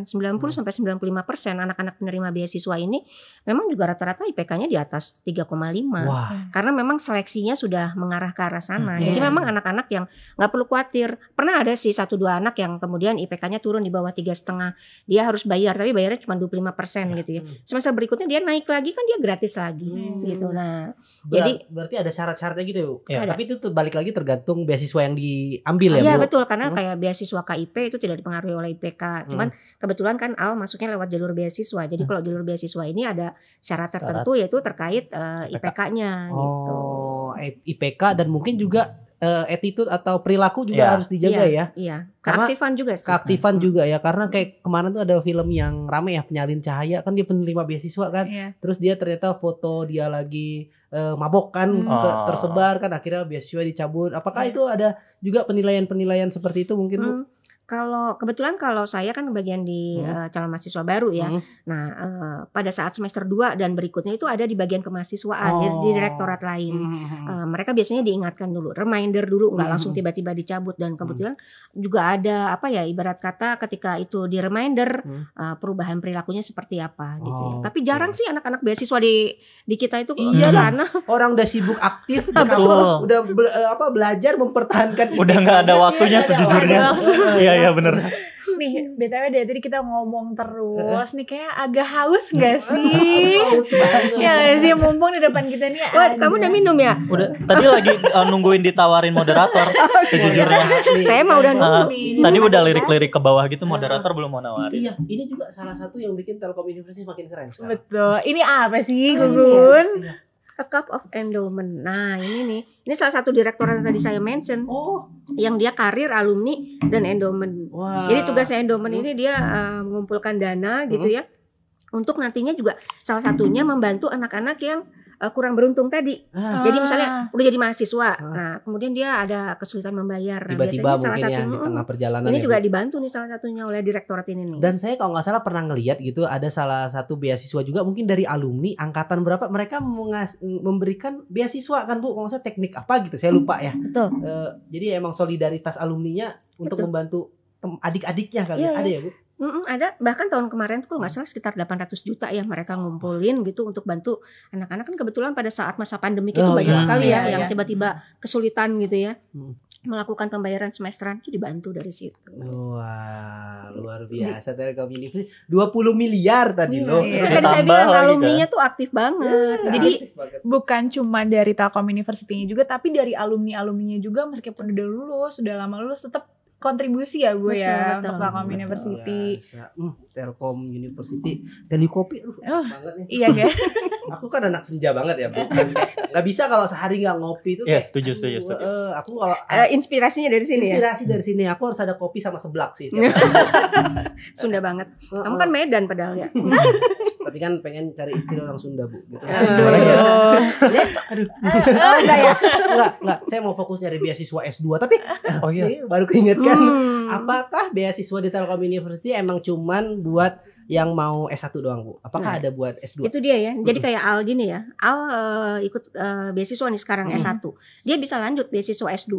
90 sampai 95% anak-anak penerima beasiswa ini memang juga rata-rata IPK-nya di atas 3,5. Karena memang seleksinya sudah mengarah ke arah sana. Jadi memang anak-anak yang nggak perlu khawatir. Pernah ada sih 1-2 anak yang kemudian IPK-nya turun di bawah 3,5. Dia harus bayar, tapi bayarnya cuma 25% gitu ya. Semester berikutnya dia naik lagi, kan dia gratis lagi gitu. Nah, jadi berarti ada syarat-syaratnya gitu Bu. Ya. Tapi itu tuh balik lagi tergantung beasiswa yang diambil ya Bu. Iya betul, karena kayak beasiswa KIP itu tidak dipengaruhi oleh IPK. Cuman kebetulan kan Al masuknya lewat jalur beasiswa. Jadi kalau jalur beasiswa ini ada syarat tertentu yaitu terkait IPK-nya gitu. IPK dan mungkin juga attitude atau perilaku juga harus dijaga ya. Iya. Karena Keaktifan juga sih. Keaktifan juga ya, karena kayak kemarin tuh ada film yang rame ya, Penyalin Cahaya, kan dia penerima beasiswa kan. Terus dia ternyata foto dia lagi mabok kan tersebar kan, akhirnya beasiswa dicabut. Apakah itu ada juga penilaian-penilaian seperti itu mungkin Bu? Kalau kebetulan kalau saya kan bagian di calon mahasiswa baru ya. Nah, pada saat semester 2 dan berikutnya itu ada di bagian kemahasiswaan di direktorat lain. Mereka biasanya diingatkan dulu, reminder dulu, nggak langsung tiba-tiba dicabut. Dan kebetulan juga ada ibarat kata ketika itu di reminder perubahan perilakunya seperti apa gitu ya. Tapi jarang sih anak-anak beasiswa di kita itu ke sana. Orang udah sibuk aktif, Betul. udah belajar mempertahankan Udah nggak ada waktunya sejujurnya. Iya bener. Nih, BTW dari tadi kita ngomong terus nih kayak agak haus gak sih? Ya gak sih, mumpung di depan kita nih Wah, kamu udah minum ya? Udah tadi lagi nungguin ditawarin moderator sejujurnya. Saya mah udah nunggu. Tadi udah lirik-lirik ke bawah gitu, moderator belum mau nawarin. Iya, ini juga salah satu yang bikin Telkom University makin keren sekarang. Betul. Ini apa sih, Gugun? A Cup of Endowment. Nah, ini salah satu direktorat yang tadi saya mention. Oh, Yang dia karir, alumni, dan endowment. wah. Jadi tugasnya endowment ini dia mengumpulkan dana gitu ya. Untuk nantinya juga salah satunya membantu anak-anak yang kurang beruntung tadi. Jadi misalnya udah jadi mahasiswa. Nah, kemudian dia ada kesulitan membayar. Nah, Tiba-tiba biasanya mungkin ya di tengah perjalanan ini ya, juga Bu. dibantu nih salah satunya oleh direktorat ini nih. Dan saya kalau nggak salah pernah ngelihat gitu ada salah satu beasiswa juga mungkin dari alumni angkatan berapa mereka memberikan beasiswa kan Bu, kalau nggak salah teknik apa gitu saya lupa ya. Betul. Jadi emang solidaritas alumninya untuk Betul. membantu adik-adiknya kali Iya, ada ya Bu. Ada bahkan tahun kemarin tuh kalau nggak salah sekitar 800 juta ya mereka ngumpulin gitu untuk bantu anak-anak, kan kebetulan pada saat masa pandemik itu banyak iya. sekali ya Iya, yang iya. tiba-tiba kesulitan gitu ya. Hmm. Melakukan pembayaran semesteran itu dibantu dari situ. Wah, luar biasa Telkom University 20 miliar tadi loh. Iya. Itu Masih tadi saya tambah bilang lagi, alumninya tuh aktif banget. Jadi Aktif banget. bukan cuma dari Telkom University-nya juga, tapi dari alumni-alumninya juga meskipun udah lulus, udah lama lulus tetap kontribusi ya Bu ya Betul, untuk Telkom Betul, University. biasa. Telkom University, Telikopi banget nih. Iya kan? Aku kan anak senja banget ya Bu. Nggak bisa kalau sehari nggak ngopi itu. Iya, kayak, setuju. aku kalau Inspirasinya dari sini ya. inspirasi dari sini aku harus ada kopi sama seblak sih. Sunda banget. Kamu kan Medan padahal ya. Tapi kan pengen cari istri orang Sunda Bu. Gitu. Aduh. Oh, enggak ya. Enggak. Saya mau fokus nyari beasiswa S2 tapi Oh iya. ini baru keinget kan. Hmm. Apakah beasiswa di Telkom University emang cuman buat yang mau S1 doang Bu? Apakah ada buat S2? Itu dia ya. Jadi kayak Al gini ya. Al ikut beasiswa nih sekarang S1. Dia bisa lanjut beasiswa S2.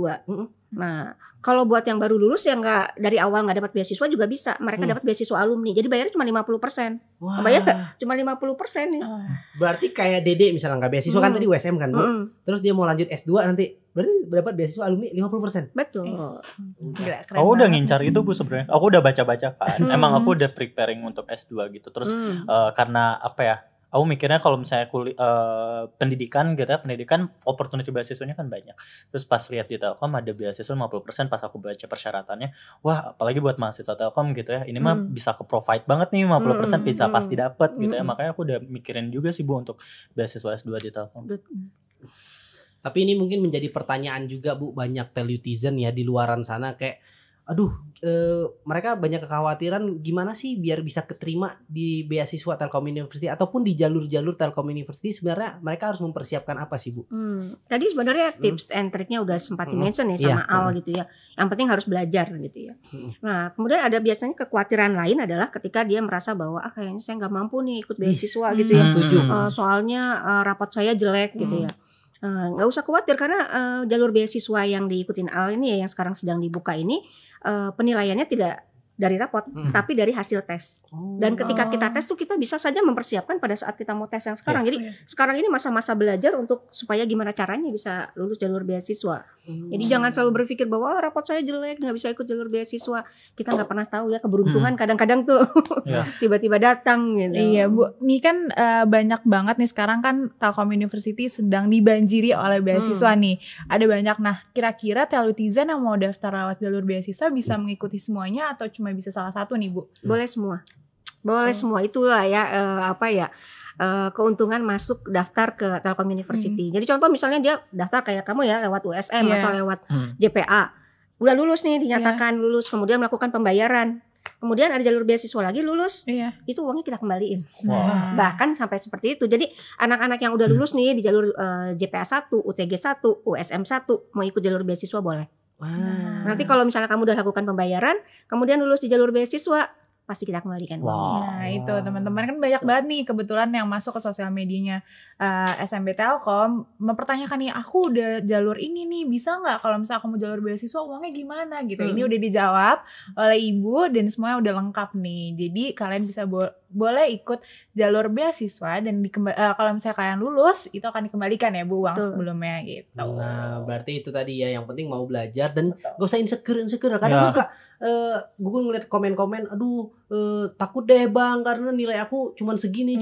Nah, kalau buat yang baru lulus yang nggak dari awal nggak dapat beasiswa juga bisa. Mereka dapat beasiswa alumni. Jadi bayarnya cuma 50%. Wah. Bayar nggak? Cuma 50% nih. Berarti kayak Dede misalnya nggak beasiswa kan tadi USM kan Bu. Terus dia mau lanjut S2 nanti berarti dapat beasiswa alumni 50%. Betul. Gila, keren Aku udah banget. ngincar itu Bu sebenarnya. Aku udah baca-baca kan. Emang aku udah preparing untuk S2 gitu. Terus karena apa ya? Aku mikirnya kalau misalnya pendidikan gitu ya, pendidikan opportunity beasiswanya kan banyak. Terus pas lihat di Telkom ada beasiswa 50%, pas aku baca persyaratannya, wah apalagi buat mahasiswa Telkom gitu ya, ini mah bisa ke provide banget nih 50% bisa pasti dapat gitu ya. Makanya aku udah mikirin juga sih Bu untuk beasiswa S2 di Telkom. Tapi ini mungkin menjadi pertanyaan juga Bu, banyak telutizen ya di luaran sana kayak aduh mereka banyak kekhawatiran gimana sih biar bisa keterima di beasiswa Telkom University ataupun di jalur-jalur Telkom University, sebenarnya mereka harus mempersiapkan apa sih Bu? Tadi sebenarnya tips and triknya udah sempat di-mention ya sama Al gitu ya. Yang penting harus belajar gitu ya. Nah, kemudian ada biasanya kekhawatiran lain adalah ketika dia merasa bahwa kayaknya saya nggak mampu nih ikut beasiswa gitu ya. Setuju. Soalnya rapot saya jelek gitu ya. Nggak usah khawatir karena jalur beasiswa yang diikutin Al ini ya, yang sekarang sedang dibuka ini penilaiannya tidak dari rapot tapi dari hasil tes. Dan ketika kita tes tuh kita bisa saja mempersiapkan pada saat kita mau tes yang sekarang. Jadi sekarang ini masa-masa belajar untuk supaya gimana caranya bisa lulus jalur beasiswa. Jadi jangan selalu berpikir bahwa rapot saya jelek nggak bisa ikut jalur beasiswa. Kita nggak pernah tahu ya, keberuntungan kadang-kadang tuh tiba-tiba datang gitu. Iya Bu, ini kan banyak banget nih sekarang kan Telkom University sedang dibanjiri oleh beasiswa nih. Ada banyak. Nah, kira-kira telutizen yang mau daftar lewat jalur beasiswa bisa mengikuti semuanya atau cuma bisa salah satu nih Bu? Boleh semua. Boleh semua, itulah ya keuntungan masuk daftar ke Telkom University. Jadi contoh misalnya dia daftar kayak kamu ya lewat USM atau lewat JPA. Udah lulus nih, dinyatakan lulus, kemudian melakukan pembayaran. Kemudian ada jalur beasiswa lagi lulus. Itu uangnya kita kembaliin. Bahkan sampai seperti itu. Jadi anak-anak yang udah lulus nih di jalur JPA 1, UTG 1, USM 1 mau ikut jalur beasiswa boleh. Nanti kalau misalnya kamu udah lakukan pembayaran, kemudian lulus di jalur beasiswa, pasti kita kembalikan uangnya. Nah itu teman-teman kan banyak banget nih kebetulan yang masuk ke sosial medianya SMB Telkom mempertanyakan nih, aku udah jalur ini nih, bisa nggak kalau misalnya aku mau jalur beasiswa uangnya gimana gitu. Ini udah dijawab oleh Ibu dan semuanya udah lengkap nih. Jadi kalian bisa boleh ikut jalur beasiswa dan kalau misalnya kalian lulus itu akan dikembalikan ya Bu uang Betul. sebelumnya gitu. Nah, berarti itu tadi ya, yang penting mau belajar dan gak usah insecure. Kadang suka gue ngeliat komen-komen, aduh takut deh bang karena nilai aku cuman segini.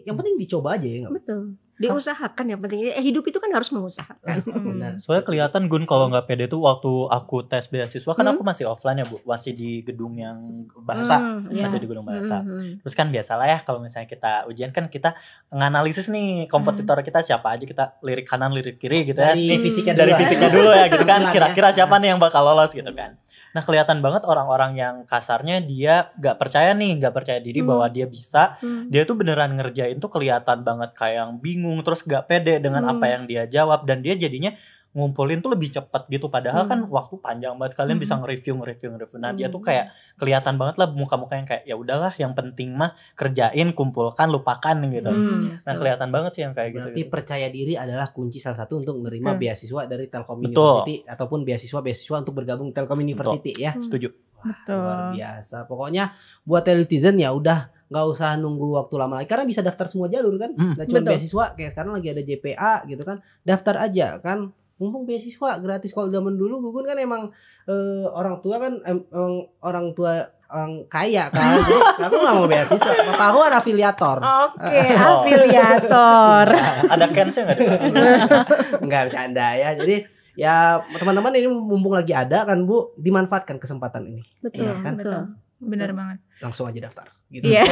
Yang penting dicoba aja ya nggak? Betul. Diusahakan yang penting. Hidup itu kan harus mengusahakan. Benar. Soalnya kelihatan Gun kalau nggak pede tuh waktu aku tes beasiswa kan aku masih offline ya Bu, masih di gedung yang bahasa, masih di gedung bahasa. Terus kan biasalah ya kalau misalnya kita ujian kan kita nganalisis nih kompetitor kita siapa aja, kita lirik kanan lirik kiri gitu ya. Dari fisiknya dari dulu. fisiknya dulu ya gitu kan. Kebetulan Kira-kira siapa nih yang bakal lolos gitu kan. Nah kelihatan banget orang-orang yang kasarnya dia nggak percaya diri bahwa dia bisa. Dia tuh beneran ngerjain tuh kelihatan banget kayak yang bingung, terus gak pede dengan apa yang dia jawab, dan dia jadinya ngumpulin tuh lebih cepat gitu, padahal kan waktu panjang banget, kalian bisa nge-review. Nah dia tuh kayak kelihatan banget lah muka-muka yang kayak ya udahlah yang penting mah kerjain, kumpulkan, lupakan gitu. Nah kelihatan banget sih yang kayak Berarti gitu. percaya diri adalah kunci salah satu untuk menerima beasiswa dari Telkom Betul. University ataupun beasiswa untuk bergabung Telkom University ya. Setuju. Betul. Luar biasa. Pokoknya buat teletizen ya udah nggak usah nunggu waktu lama lagi karena bisa daftar semua jalur kan. Nggak cuma Betul. beasiswa, kayak sekarang lagi ada JPA gitu kan. Daftar aja kan. Mumpung beasiswa gratis. Kalau zaman dulu Gugun kan emang orang tua kan orang tua orang kaya kan. Jadi aku nggak mau beasiswa. Maka aku ada afiliator. Oke, afiliator. Ada cancel nggak? Enggak bercanda ya. Jadi ya teman-teman ini mumpung lagi ada kan Bu, dimanfaatkan kesempatan ini. Betul, Iya kan? betul. Bener banget. Langsung aja daftar gitu. Iya.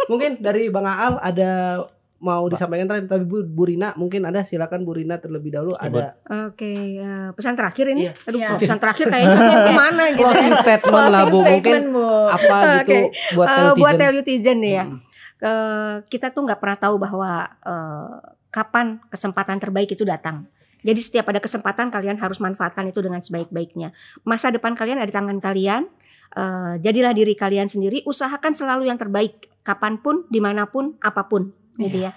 Mungkin dari Bang Aal ada mau disampaikan terakhir, tapi Bu Rina mungkin ada, silakan Bu Rina terlebih dahulu ada Oke, pesan terakhir ini. Iya. Aduh, Iya. kalau pesan terakhir kayaknya mau kemana gitu. closing statement lah Bu, Closing mungkin statement, Bu. apa gitu Oke. buat Buat netizen. telutizen nih ya. Kita tuh nggak pernah tahu bahwa kapan kesempatan terbaik itu datang. Jadi setiap ada kesempatan kalian harus manfaatkan itu dengan sebaik-baiknya. Masa depan kalian ada di tangan kalian. Jadilah diri kalian sendiri. Usahakan selalu yang terbaik kapanpun, dimanapun, apapun. Gitu ya,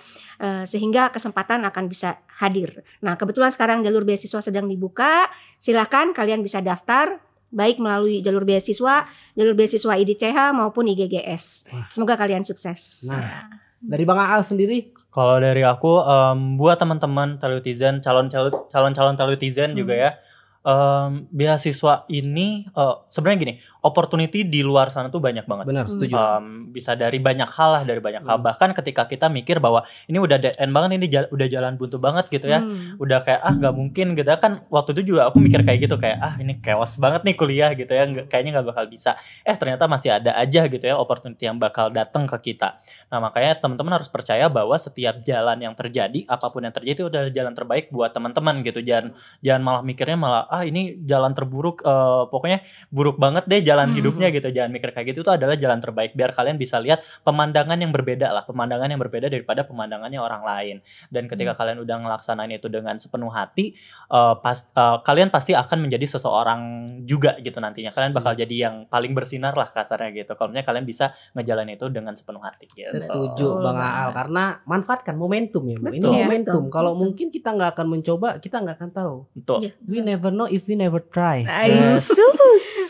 sehingga kesempatan akan bisa hadir. Nah kebetulan sekarang jalur beasiswa sedang dibuka. Silahkan kalian bisa daftar baik melalui jalur beasiswa IDCH maupun IGGS. Semoga kalian sukses. Nah, dari Bang Aal sendiri Kalau dari aku buat teman-teman telutizen, calon telutizen juga ya, beasiswa ini sebenarnya gini, opportunity di luar sana tuh banyak banget. benar setuju. Bisa dari banyak hal lah, bahkan ketika kita mikir bahwa ini udah dead end banget, ini udah jalan buntu banget gitu ya, udah kayak nggak mungkin gitu kan. Waktu itu juga aku mikir kayak gitu, kayak ini chaos banget nih kuliah gitu ya, kayaknya nggak bakal bisa. Ternyata masih ada aja gitu ya opportunity yang bakal datang ke kita. Nah makanya teman-teman harus percaya bahwa setiap jalan yang terjadi, apapun yang terjadi itu adalah jalan terbaik buat teman-teman gitu. Jangan malah mikirnya malah ini jalan terburuk, pokoknya buruk banget deh jalan hidupnya gitu. Jangan mikir kayak gitu, itu adalah jalan terbaik biar kalian bisa lihat pemandangan yang berbeda daripada pemandangannya orang lain. Dan ketika kalian udah ngelaksanain itu dengan sepenuh hati, kalian pasti akan menjadi seseorang juga gitu nantinya. Kalian bakal jadi yang paling bersinar lah kasarnya gitu, kalau misalnya kalian bisa ngejalanin itu dengan sepenuh hati gitu. Setuju Bang Aal, karena manfaatkan momentum ya Bu. Ini Betul. momentum. Betul. Kalau mungkin kita nggak akan mencoba, kita nggak akan tahu. Betul. Iya. We never know if we never try. Nice.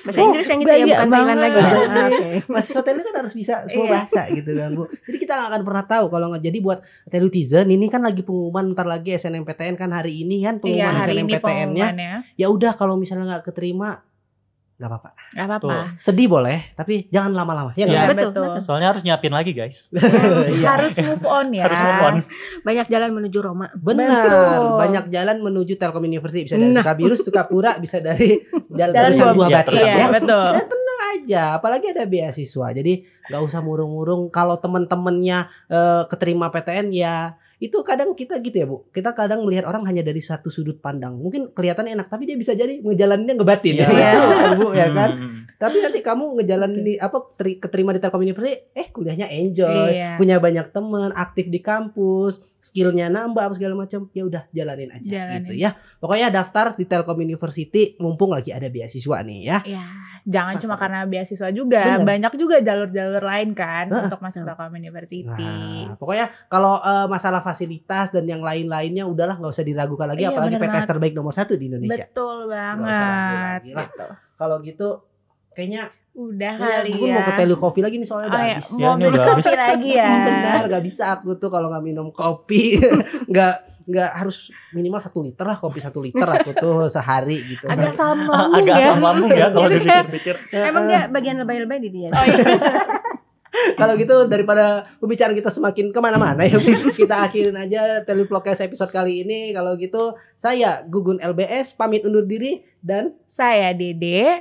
Bahasa Inggris yang gitu ya, banyak bukan Thailand banget. lagi. Oke. Mahasiswa tele kan harus bisa semua Iya. bahasa gitu kan Bu. Jadi kita nggak akan pernah tahu kalau nggak. Jadi buat telutizen ini kan lagi pengumuman, bentar lagi SNMPTN kan hari ini kan Iya, pengumuman hari ini SNMPTN-nya. pengumumannya. Ya udah kalau misalnya nggak keterima nggak apa-apa. Gak apa-apa. Sedih boleh, tapi jangan lama-lama. Ya Iya, nggak? betul, betul. betul. Soalnya harus nyiapin lagi guys. Iya. Harus move on ya. Harus move on. Banyak jalan menuju Roma. Benar, Betul. banyak jalan menuju Telkom University, bisa dari Nah. Sukabirus, Sukapura, bisa dari Jalan Jalan Buah Buah Bati. Bati Iya, ya. betul. Dan tenang aja, apalagi ada beasiswa. Jadi nggak usah murung-murung. Kalau teman-temannya keterima PTN ya itu kadang kita gitu ya Bu. Kita kadang melihat orang hanya dari satu sudut pandang. Mungkin kelihatannya enak, tapi dia bisa jadi ngejalaninnya ngebatin Iya. ya. Kan, Bu, ya kan? Hmm. Tapi nanti kamu ngejalanin di keterima di Telkom University, kuliahnya enjoy, Iya. punya banyak teman, aktif di kampus, skillnya nambah apa segala macam. Ya udah jalanin aja Jalanin. gitu ya. Pokoknya daftar di Telkom University mumpung lagi ada beasiswa nih ya. Ya, jangan cuma karena beasiswa juga, Bener. banyak juga jalur-jalur lain kan untuk masuk betul. Telkom University. Nah, pokoknya kalau masalah fasilitas dan yang lain-lainnya udahlah nggak usah diragukan lagi, Iya, apalagi bener PTS banget. terbaik nomor 1 di Indonesia. Betul Nggak usah ragu banget. lagi lah. Gitu. Kalau gitu kayaknya Udah ya, kali gue ya. mau ke Telu Coffee lagi nih soalnya Oh udah ya, habis. Ya, mau ini beli udah kopi habis. lagi ya. Benar, gak bisa aku tuh kalau nggak minum kopi. nggak harus minimal 1 liter lah, kopi 1 liter aku tuh sehari gitu. Agak asam lambung Agak ya. asam lambung ya kalau dipikir-pikir. Emang dia bagian lebay-lebay di dia. Oh, iya. Kalau gitu daripada pembicaraan kita semakin kemana-mana ya, kita akhirin aja Televlogcast episode kali ini. Kalau gitu saya Gugun LBS pamit undur diri dan Saya Dede.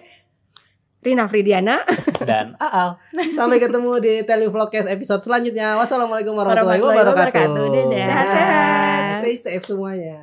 Rina Fridiana. Dan Aal. sampai ketemu di Televlogcast episode selanjutnya. Wassalamualaikum warahmatullahi Warahmatullahi wabarakatuh. wabarakatuh. Dadah. Sehat-sehat. Stay safe semuanya.